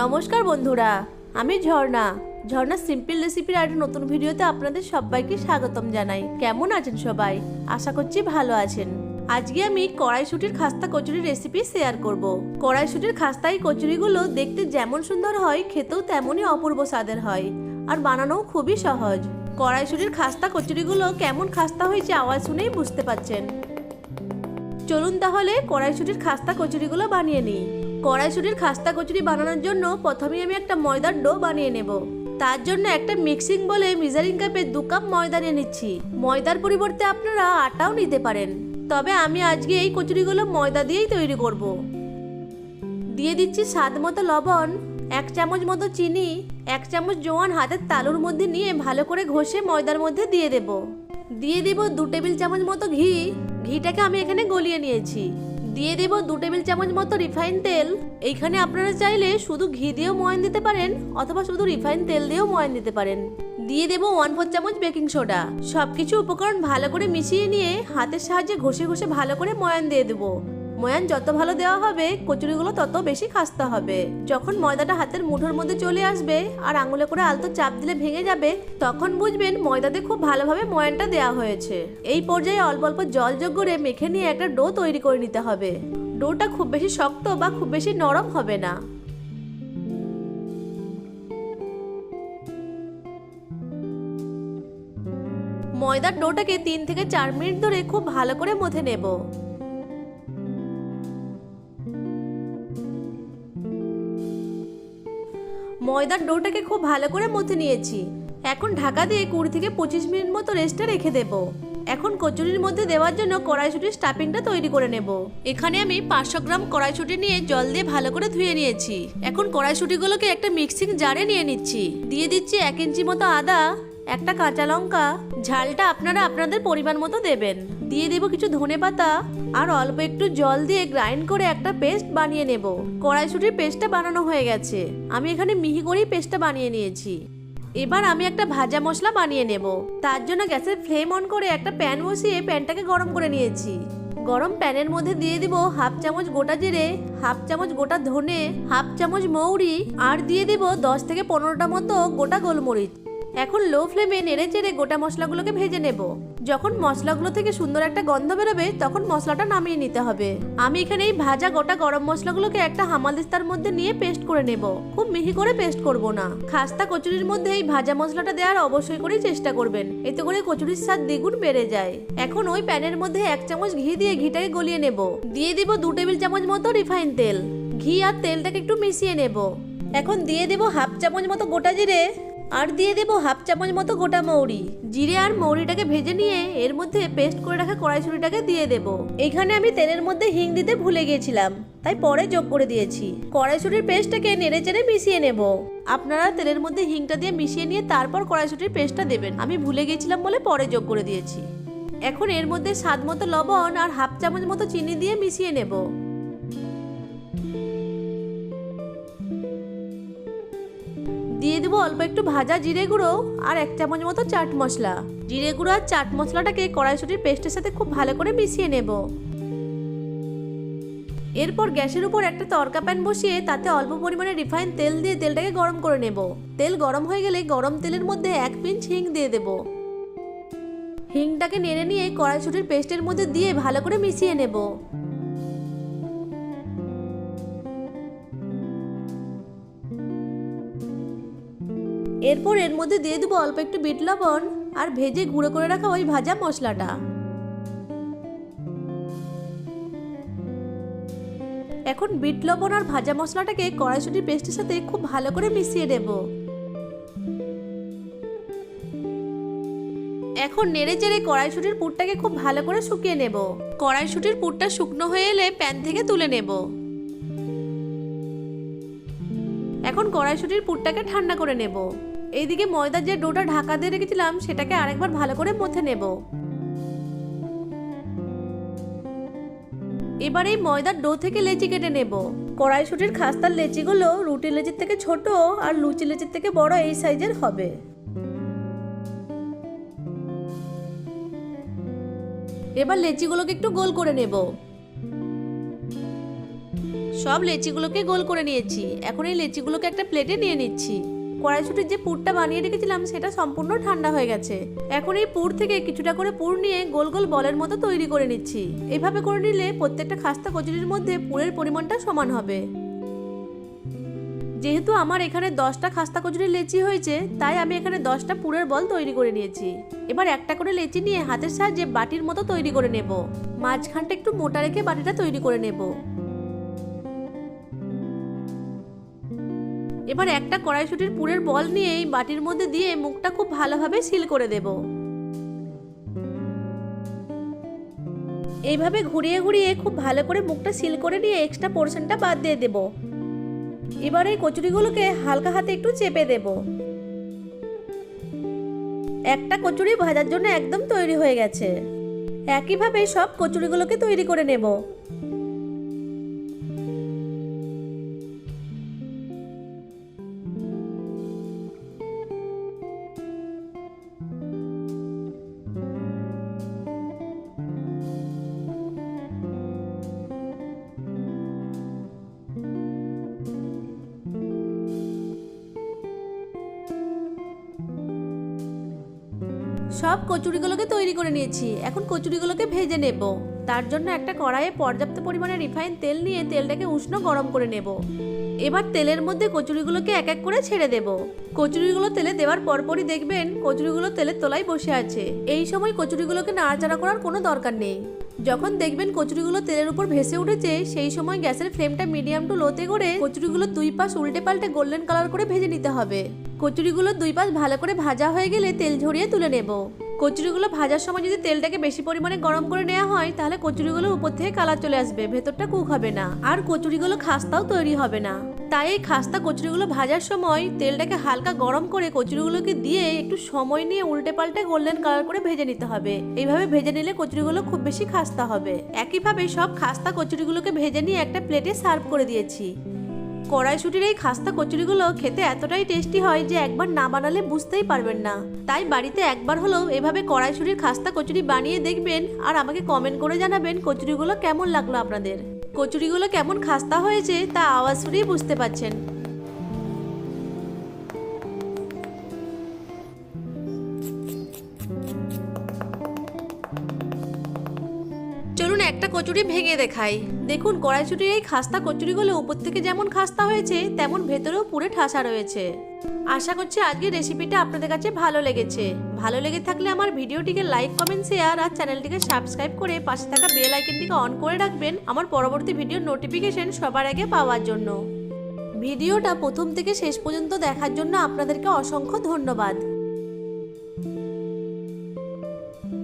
নমস্কার বন্ধুরা, আমি ঝর্ণা। ঝর্ণা সিম্পল রেসিপির একটা নতুন ভিডিওতে আপনাদের সবাইকে স্বাগতম জানাই। কেমন আছেন সবাই? আশা করছি ভালো আছেন। আজকে আমি কড়াইশুটির খাস্তা কচুরি রেসিপি শেয়ার করব। কড়াইশুটির খাস্তা এই কচুরিগুলো দেখতে যেমন সুন্দর হয়, খেতেও তেমনই অপূর্ব স্বাদের হয়, আর বানানোও খুবই সহজ। কড়াইশুটির খাস্তা কচুরিগুলো কেমন খাস্তা হয়েছে আওয়াজ শুনেই বুঝতে পারছেন। চলুন তাহলে কড়াইশুটির খাস্তা কচুরিগুলো বানিয়ে নিই। কড়াইশুটির খাস্তা কচুরি বানানোর জন্য প্রথমে আমি একটা ময়দার ডো বানিয়ে নেব। তার জন্য একটা মিক্সিং বলে মেজারিং কাপে 2 কাপ ময়দা নিয়ে নিচ্ছি। ময়দার পরিবর্তে আপনারা আটাও নিতে পারেন, তবে আমি আজকে এই কচুরিগুলো ময়দা দিয়েই তৈরি করব। দিয়ে দিচ্ছি স্বাদ মতো লবণ, 1 চামচ মতো চিনি, 1 চামচ জোয়ান হাতের তালুর মধ্যে নিয়ে ভালো করে ঘষে ময়দার মধ্যে দিয়ে দেব। দিয়ে দিব 2 টেবিল চামচ মতো ঘি। ঘিটাকে আমি এখানে গলিয়ে নিয়েছি। দিয়ে দেব 2 টেবিল চামচ মতো রিফাইন তেল। এইখানে আপনারা চাইলে শুধু ঘি দিয়েও ময়ান দিতে পারেন, অথবা শুধু রিফাইন তেল দিয়েও ময়ান দিতে পারেন। দিয়ে দেব 1/4 চামচ বেকিং সোডা। সবকিছু উপকরণ ভালো করে মিশিয়ে নিয়ে হাতের সাহায্যে ঘষে ঘষে ভালো করে ময়ান দিয়ে দেবো। ময়ান যত ভালো দেওয়া হবে কচুরিগুলো তত বেশি খাস্তা হবে। যখন ময়দাটা হাতের মুঠোর মধ্যে চলে আসবে আর আঙুলে করে আলতো চাপ দিলে ভেঙে যাবে, তখন বুঝবেন ময়দাতে খুব ভালোভাবে ময়ানটা দেওয়া হয়েছে। এই পর্যায়ে অল্প অল্প জল যোগ করে মেখে নিয়ে একটা ডো তৈরি করে নিতে হবে। ডোটা খুব বেশি শক্ত বা খুব বেশি নরম হবে না। ময়দার ডোটাকে 3 থেকে 4 মিনিট ধরে খুব ভালো করে মথে নেব। ময়দার ডোটাকে খুব ভালো করে মথে নিয়েছি। এখন ঢাকা দিয়ে 20 থেকে 25 মিনিট মতো রেস্টে রেখে দেব। এখন কচুরির মধ্যে দেওয়ার জন্য কড়াইশুটির স্টাফিংটা তৈরি করে নেব। এখানে আমি 500 গ্রাম কড়াইশুটি নিয়ে জল দিয়ে ভালো করে ধুয়ে নিয়েছি। এখন কড়াইশুটিগুলোকে একটা মিক্সিং জারে নিয়ে নিচ্ছি। দিয়ে দিচ্ছি 1 ইঞ্চি মতো আদা, একটা কাঁচা লঙ্কা। ঝালটা আপনারা আপনাদের পরিমাণ মতো দেবেন। দিয়ে দেব কিছু ধনেপাতা আর অল্প একটু জল দিয়ে গ্রাইন্ড করে একটা পেস্ট বানিয়ে নেব। কড়াইশুটির পেস্টটা বানানো হয়ে গেছে। আমি এখানে মিহি করেই পেস্টটা বানিয়ে নিয়েছি। এবার আমি একটা ভাজা মশলা বানিয়ে নেব। তার জন্য গ্যাসের ফ্লেম অন করে একটা প্যান বসিয়ে প্যানটাকে গরম করে নিয়েছি। গরম প্যানের মধ্যে দিয়ে দিব 1/2 চামচ গোটা জিরে, 1/2 চামচ গোটা ধনে, 1/2 চামচ মৌরি, আর দিয়ে দিব 10 থেকে 15টা মতো গোটা গোলমরিচ। এখন লো ফ্লেমে নেড়ে চেড়ে গোটা মশলাগুলোকে ভেজে নেব। যখন মশলাগুলো থেকে সুন্দর একটা গন্ধ বেরোবে তখন মশলাটা নামিয়ে নিতে হবে। আমি এখানে এই ভাজা গোটা গরম মশলাগুলোকে একটা হামালদিস্তার মধ্যে নিয়ে পেস্ট করে নেব। খুব মিহি করে পেস্ট করব না। খাস্তা কচুরির মধ্যে এই ভাজা মশলাটা দেওয়ার অবশ্যই করে চেষ্টা করবেন, এতে করে কচুরির স্বাদ দ্বিগুণ বেড়ে যায়। এখন ওই প্যানের মধ্যে 1 চামচ ঘি দিয়ে ঘিটাকে গলিয়ে নেব। দিয়ে দিব 2 টেবিল চামচ মতো রিফাইন তেল। ঘি আর তেলটাকে একটু মিশিয়ে নেব। এখন দিয়ে দেব 1/2 চামচ মতো গোটা জিরে, আর দিয়ে দেব 1/2 চামচ মতো গোটা মৌরি। জিরে আর মৌরিটাকে ভেজে নিয়ে এর মধ্যে পেস্ট করে রাখা কড়াইশুটিটাকে দিয়ে দেব। এখানে আমি তেলের মধ্যে হিং দিতে ভুলে গিয়েছিলাম, তাই পরে যোগ করে দিয়েছি। কড়াইশুটির পেস্টটাকে নেড়ে চেড়ে মিশিয়ে নেব। আপনারা তেলের মধ্যে হিংটা দিয়ে মিশিয়ে নিয়ে তারপর কড়াইশুটির পেস্টটা দেবেন। আমি ভুলে গিয়েছিলাম বলে পরে যোগ করে দিয়েছি। এখন এর মধ্যে স্বাদ মতো লবণ আর 1/2 চামচ মতো চিনি দিয়ে মিশিয়ে নেব। দিয়ে দেবো অল্প একটু ভাজা জিরে গুঁড়ো আর 1 চামচ মতো চাট মশলা। জিরে গুঁড়ো আর চাট মশলাটাকে কড়াইশুটির পেস্টের সাথে খুব ভালো করে মিশিয়ে নেব। এরপর গ্যাসের উপর একটা তড়কা প্যান বসিয়ে তাতে অল্প পরিমাণে রিফাইন তেল দিয়ে তেলটাকে গরম করে নেব। তেল গরম হয়ে গেলে গরম তেলের মধ্যে 1 পিঞ্চ হিং দিয়ে দেব। হিংটাকে নেড়ে নিয়ে কড়াইশুটির পেস্টের মধ্যে দিয়ে ভালো করে মিশিয়ে নেব। এরপর এর মধ্যে দিয়ে দেবো অল্প একটু বিট লবণ আর ভেজে গুঁড়ো করে রাখা ওই ভাজা মশলাটা। এখন বিট লবণ আর ভাজা মশলাটাকে কড়াইশুটির পেস্টের সাথে খুব ভালো করে মিশিয়ে দেব। এখন নেড়ে চেড়ে কড়াইশুটির পুরটাকে খুব ভালো করে শুকিয়ে নেব। কড়াইশুটির পুরটা শুকনো হয়ে এলে প্যান থেকে তুলে নেব। এখন কড়াইশুটির পুরটাকে ঠান্ডা করে নেব। এইদিকে ময়দার যে ডোটা ঢাকা দিয়ে রেখেছিলাম সেটাকে আরেকবার ভালো করে মথে নেব। এবার এই ময়দার ডো থেকে লেচি কেটে নেব। কড়াইশুটির খাস্তার লেচিগুলো রুটি লেচির থেকে ছোট আর লুচি লেচির থেকে বড় এই সাইজের হবে। এবার লেচিগুলোকে একটু গোল করে নেব। সব লেচিগুলোকে গোল করে নিয়েছি। এখন এই লেচিগুলোকে একটা প্লেটে নিয়ে নিচ্ছি। কড়াইশুটির যে পুরটা বানিয়ে রেখেছিলাম সেটা সম্পূর্ণ ঠান্ডা হয়ে গেছে। এখন এই পুর থেকে কিছুটা করে পুর নিয়ে গোল গোল বলের মতো তৈরি করে নিচ্ছি। এভাবে করে নিলে প্রত্যেকটা খাস্তা কচুরির মধ্যে পুরের পরিমাণটা সমান হবে। যেহেতু আমার এখানে 10টা খাস্তা কচুরির লেচি হয়েছে, তাই আমি এখানে 10টা পুরের বল তৈরি করে নিয়েছি। এবার একটা করে লেচি নিয়ে হাতের সাহায্যে বাটির মতো তৈরি করে নেব। মাঝখানটা একটু মোটা রেখে বাটিটা তৈরি করে নেব। এবার একটা কড়াইশুটির পুরের বল নিয়ে এই বাটির মধ্যে দিয়ে মুখটা খুব ভালোভাবে সিল করে দেব। এইভাবে ঘুরিয়ে ঘুরিয়ে খুব ভালো করে মুখটা সিল করে নিয়ে এক্সট্রা পোরশনটা বাদ দিয়ে দেব। এবার এই কচুরিগুলোকে হালকা হাতে একটু চেপে দেব। একটা কচুরি ভাজার জন্য একদম তৈরি হয়ে গেছে। একইভাবে সব কচুরিগুলোকে তৈরি করে নেব। সব কচুরিগুলোকে তৈরি করে নিয়েছি। এখন কচুরিগুলোকে ভেজে নেব। তার জন্য একটা কড়াইয়ে পর্যাপ্ত পরিমাণে রিফাইন তেল নিয়ে তেলটাকে উষ্ণ গরম করে নেব। এবার তেলের মধ্যে কচুরিগুলোকে এক এক করে ছেড়ে দেব। কচুরিগুলো তেলে দেওয়ার পরপরই দেখবেন কচুরিগুলো তেলের তলায় বসে আছে। এই সময় কচুরিগুলোকে নাড়াচাড়া করার কোনো দরকার নেই। যখন দেখবেন কচুরিগুলো তেলের উপর ভেসে উঠেছে, সেই সময় গ্যাসের ফ্লেমটা মিডিয়াম টু লোতে করে কচুরিগুলো দুই পাশ উল্টে পাল্টে গোল্ডেন কালার করে ভেজে নিতে হবে। কচুরিগুলো দুই পাশ ভালো করে ভাজা হয়ে গেলে তেল ঝরিয়ে তুলে নেব। কচুরিগুলো ভাজার সময় যদি তেলটাকে বেশি পরিমাণে গরম করে নেওয়া হয়, তাহলে কচুরিগুলো উপর থেকে কালার চলে আসবে, ভেতরটা কুক হবে না, আর কচুরিগুলো খাস্তাও তৈরি হবে না। তাই এই খাস্তা কচুরিগুলো ভাজার সময় তেলটাকে হালকা গরম করে কচুরিগুলোকে দিয়ে একটু সময় নিয়ে উল্টে পাল্টে গোল্ডেন কালার করে ভেজে নিতে হবে। এইভাবে ভেজে নিলে কচুরিগুলো খুব বেশি খাস্তা হবে। একইভাবে সব খাস্তা কচুরিগুলোকে ভেজে নিয়ে একটা প্লেটে সার্ভ করে দিয়েছি। কড়াইশুটির এই খাস্তা কচুরিগুলো খেতে এতটাই টেস্টি হয় যে একবার না বানালে বুঝতেই পারবেন না। তাই বাড়িতে একবার হলেও এভাবে কড়াইশুটির খাস্তা কচুরি বানিয়ে দেখবেন, আর আমাকে কমেন্ট করে জানাবেন কচুরিগুলো কেমন লাগলো আপনাদের। কচুরিগুলো কেমন খাস্তা হয়েছে তা আওয়াজ শুনেই বুঝতে পারছেন। চলুন একটা কচুরি ভেঙে দেখাই। দেখুন কড়াইশুটির এই খাস্তা কচুরিগুলো উপর থেকে যেমন খাস্তা হয়েছে, তেমন ভেতরেও পুরে ঠাসা রয়েছে। আশা করছি আজকের রেসিপিটা আপনাদের কাছে ভালো লেগেছে। ভালো লেগে থাকলে আমার ভিডিওটিকে লাইক, কমেন্ট, শেয়ার আর চ্যানেলটিকে সাবস্ক্রাইব করে পাশে থাকা বেল আইকনটিকে অন করে রাখবেন আমার পরবর্তী ভিডিওর নোটিফিকেশন সবার আগে পাওয়ার জন্য। ভিডিওটা প্রথম থেকে শেষ পর্যন্ত দেখার জন্য আপনাদেরকে অসংখ্য ধন্যবাদ।